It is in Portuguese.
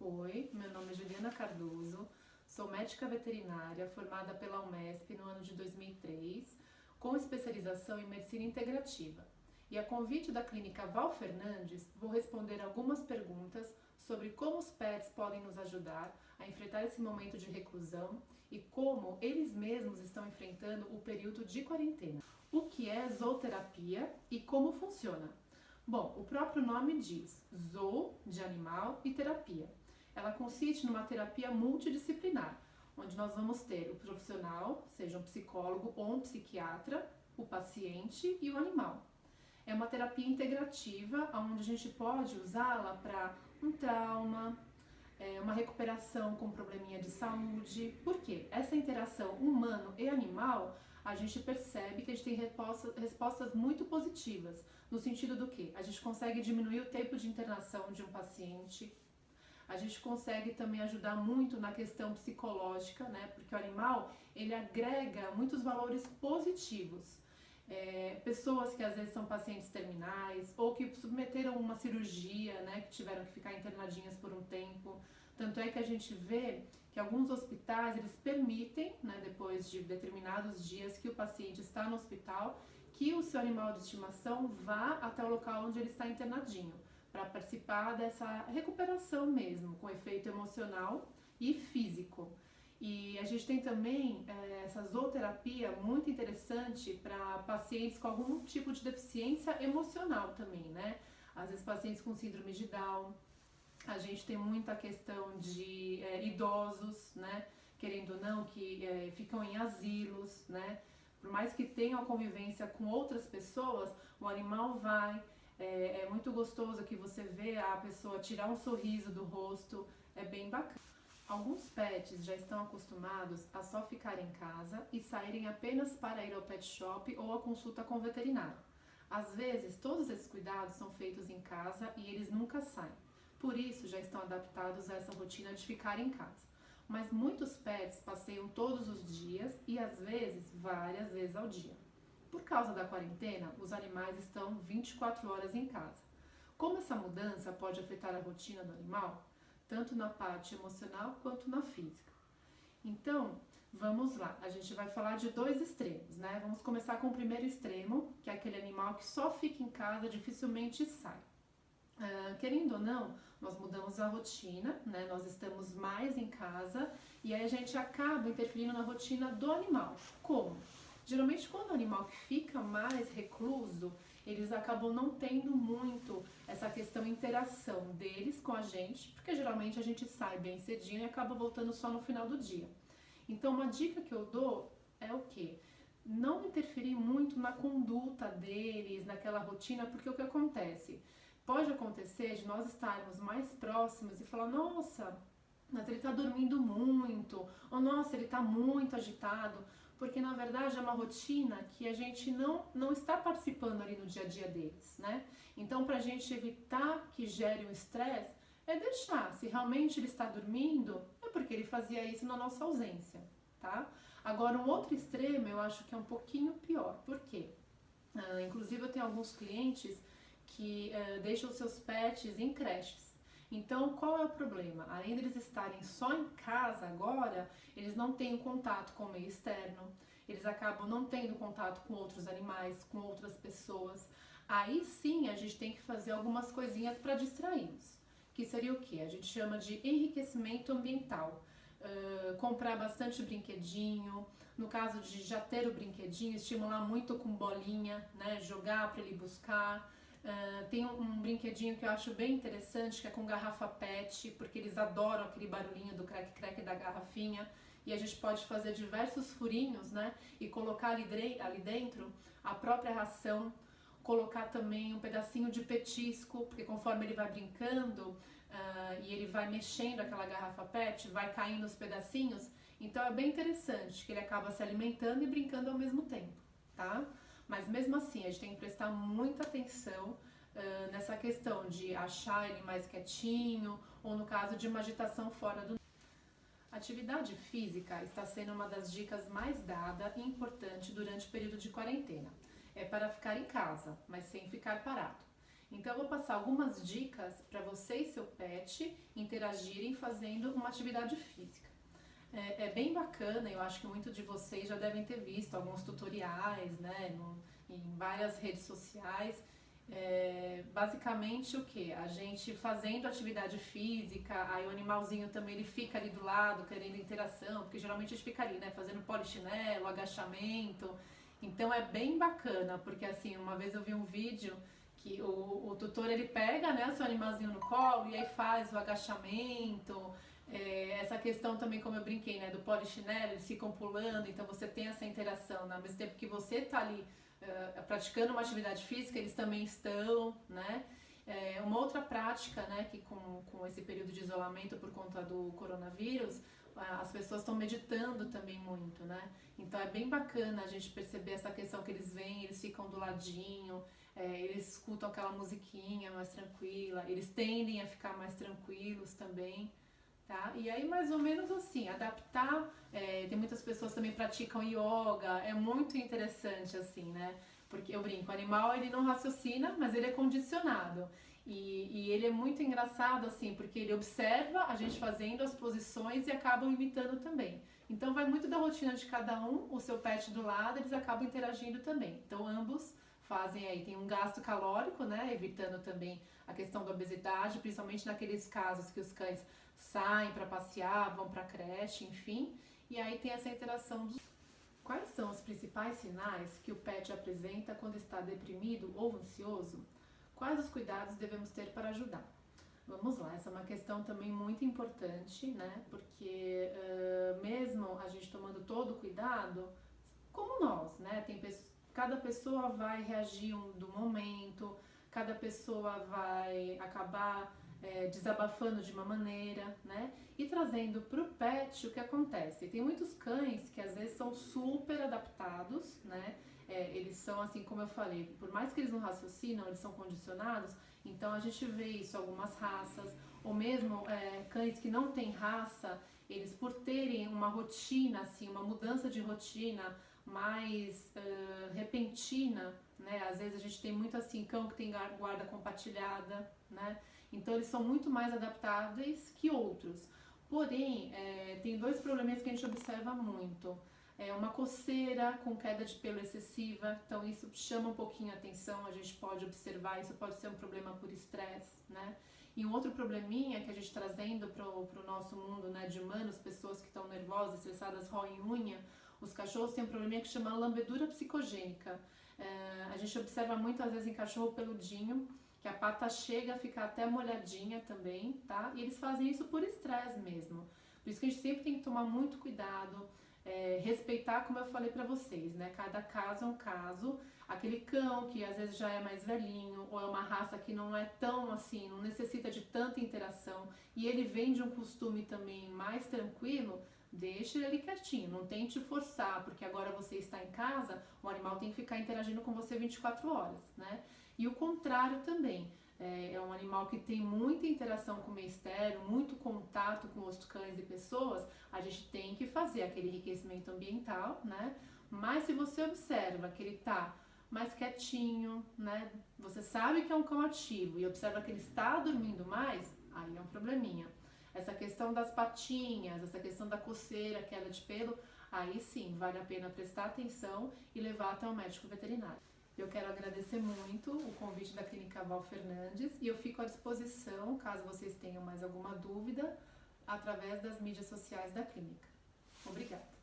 Oi, meu nome é Juliana Cardoso, sou médica veterinária formada pela Unesp no ano de 2003, com especialização em medicina integrativa. E a convite da clínica Val Fernandes, vou responder algumas perguntas sobre como os pets podem nos ajudar a enfrentar esse momento de reclusão e como eles mesmos estão enfrentando o período de quarentena. O que é zooterapia e como funciona? Bom, o próprio nome diz zoo, de animal, e terapia. Ela consiste numa terapia multidisciplinar, onde nós vamos ter o profissional, seja um psicólogo ou um psiquiatra, o paciente e o animal. É uma terapia integrativa, onde a gente pode usá-la para um trauma, uma recuperação com probleminha de saúde. Por quê? Essa interação humano e animal, a gente percebe que a gente tem respostas muito positivas, no sentido do que? A gente consegue diminuir o tempo de internação de um paciente, a gente consegue também ajudar muito na questão psicológica, né? Porque o animal, ele agrega muitos valores positivos. Pessoas que às vezes são pacientes terminais ou que submeteram uma cirurgia, né, que tiveram que ficar internadinhas por um tempo. Tanto é que a gente vê que alguns hospitais, eles permitem, né, depois de determinados dias que o paciente está no hospital, que o seu animal de estimação vá até o local onde ele está internadinho, para participar dessa recuperação mesmo, com efeito emocional e físico. E a gente tem também essa zooterapia muito interessante para pacientes com algum tipo de deficiência emocional também, né? Às vezes pacientes com síndrome de Down, a gente tem muita questão de idosos, né? Querendo ou não, que ficam em asilos, né? Por mais que tenham a convivência com outras pessoas, o animal vai, é muito gostoso que você vê a pessoa tirar um sorriso do rosto, é bem bacana. Alguns pets já estão acostumados a só ficar em casa e saírem apenas para ir ao pet shop ou à consulta com o veterinário. Às vezes, todos esses cuidados são feitos em casa e eles nunca saem. Por isso, já estão adaptados a essa rotina de ficar em casa. Mas muitos pets passeiam todos os dias e às vezes, várias vezes ao dia. Por causa da quarentena, os animais estão 24 horas em casa. Como essa mudança pode afetar a rotina do animal? Tanto na parte emocional quanto na física. Então, vamos lá, a gente vai falar de dois extremos, né? Vamos começar com o primeiro extremo, que é aquele animal que só fica em casa, dificilmente sai. Querendo ou não, nós mudamos a rotina, né? Nós estamos mais em casa e aí a gente acaba interferindo na rotina do animal. Como? Geralmente, quando o animal fica mais recluso, eles acabam não tendo muito essa questão interação deles com a gente, porque geralmente a gente sai bem cedinho e acaba voltando só no final do dia. Então, uma dica que eu dou é o quê? Não interferir muito na conduta deles, naquela rotina, porque o que acontece? Pode acontecer de nós estarmos mais próximos e falar, nossa, mas ele está dormindo muito, ou nossa, ele está muito agitado, porque na verdade é uma rotina que a gente não está participando ali no dia a dia deles, né? Então, para a gente evitar que gere um estresse, é deixar, se realmente ele está dormindo, é porque ele fazia isso na nossa ausência, tá? Agora, um outro extremo eu acho que é um pouquinho pior, por quê? Inclusive eu tenho alguns clientes que deixam seus pets em creches. Então, qual é o problema? Além deles estarem só em casa agora, eles não têm contato com o meio externo, eles acabam não tendo contato com outros animais, com outras pessoas. Aí sim, a gente tem que fazer algumas coisinhas para distraí-los. Que seria o quê? A gente chama de enriquecimento ambiental. Comprar bastante brinquedinho, no caso de já ter o brinquedinho, estimular muito com bolinha, né? Jogar para ele buscar. Tem um brinquedinho que eu acho bem interessante, que é com garrafa PET, porque eles adoram aquele barulhinho do crack-crack da garrafinha, e a gente pode fazer diversos furinhos, né, e colocar ali dentro a própria ração, colocar também um pedacinho de petisco, porque conforme ele vai brincando e ele vai mexendo aquela garrafa PET, vai caindo os pedacinhos, então é bem interessante, que ele acaba se alimentando e brincando ao mesmo tempo, tá? Mas mesmo assim, a gente tem que prestar muita atenção nessa questão de achar ele mais quietinho, ou no caso de uma agitação fora do... Atividade física está sendo uma das dicas mais dada e importante durante o período de quarentena. É para ficar em casa, mas sem ficar parado. Então eu vou passar algumas dicas para você e seu pet interagirem fazendo uma atividade física. É bem bacana, eu acho que muitos de vocês já devem ter visto alguns tutoriais, né, em várias redes sociais. Basicamente o que? A gente fazendo atividade física, aí o animalzinho também ele fica ali do lado querendo interação, porque geralmente a gente fica ali, né, fazendo polichinelo, agachamento. Então é bem bacana, porque assim, uma vez eu vi um vídeo que o tutor ele pega, né, o seu animalzinho no colo e aí faz o agachamento. Essa questão também, como eu brinquei, né, do polichinelo, eles ficam pulando, então você tem essa interação, né, ao mesmo tempo que você está ali praticando uma atividade física, eles também estão, né? Uma outra prática, né, que com esse período de isolamento por conta do coronavírus, as pessoas estão meditando também muito, né? Então é bem bacana a gente perceber essa questão que eles vêm, eles ficam do ladinho, eles escutam aquela musiquinha mais tranquila, eles tendem a ficar mais tranquilos também. Tá? E aí mais ou menos assim, adaptar, tem muitas pessoas que também praticam yoga, é muito interessante assim, né? Porque eu brinco, o animal ele não raciocina, mas ele é condicionado. E ele é muito engraçado assim, porque ele observa a gente fazendo as posições e acabam imitando também. Então vai muito da rotina de cada um, o seu pet do lado, eles acabam interagindo também. Então ambos fazem aí, tem um gasto calórico, né? Evitando também a questão da obesidade, principalmente naqueles casos que os cães saem para passear, vão para a creche, enfim. E aí tem essa interação dos... Quais são os principais sinais que o pet apresenta quando está deprimido ou ansioso? Quais os cuidados devemos ter para ajudar? Vamos lá, essa é uma questão também muito importante, né? Porque mesmo a gente tomando todo o cuidado, como nós, né? Cada pessoa vai reagir do momento, cada pessoa vai acabar desabafando de uma maneira, né? E trazendo para o pet o que acontece. Tem muitos cães que às vezes são super adaptados, né? Eles são assim, como eu falei, por mais que eles não raciocinam, eles são condicionados. Então a gente vê isso em algumas raças, ou mesmo cães que não têm raça, eles por terem uma rotina, assim, uma mudança de rotina mais repentina, né? Às vezes a gente tem muito assim, cão que tem guarda compartilhada, né? Então eles são muito mais adaptáveis que outros. Porém, tem dois problemas que a gente observa muito. Uma coceira com queda de pelo excessiva, então isso chama um pouquinho a atenção, a gente pode observar, isso pode ser um problema por estresse, né? E um outro probleminha que a gente trazendo para o nosso mundo, né, de humanos, pessoas que estão nervosas, estressadas, roem unha, os cachorros têm um probleminha que chama lambedura psicogênica. A gente observa muitas vezes em cachorro peludinho, que a pata chega a ficar até molhadinha também, tá? E eles fazem isso por estresse mesmo. Por isso que a gente sempre tem que tomar muito cuidado, respeitar, como eu falei pra vocês, né? Cada caso é um caso. Aquele cão que às vezes já é mais velhinho, ou é uma raça que não é tão assim, não necessita de tanta interação, e ele vem de um costume também mais tranquilo, deixe ele quietinho, não tente forçar, porque agora você está em casa, o animal tem que ficar interagindo com você 24 horas, né? E o contrário também, é um animal que tem muita interação com o meio externo, muito contato com outros cães e pessoas, a gente tem que fazer aquele enriquecimento ambiental, né? Mas se você observa que ele está mais quietinho, né? Você sabe que é um cão ativo e observa que ele está dormindo mais, aí é um probleminha. Essa questão das patinhas, essa questão da coceira, queda de pelo, aí sim, vale a pena prestar atenção e levar até o médico veterinário. Eu quero agradecer muito o convite da Clínica Val Fernandes e eu fico à disposição, caso vocês tenham mais alguma dúvida, através das mídias sociais da clínica. Obrigada.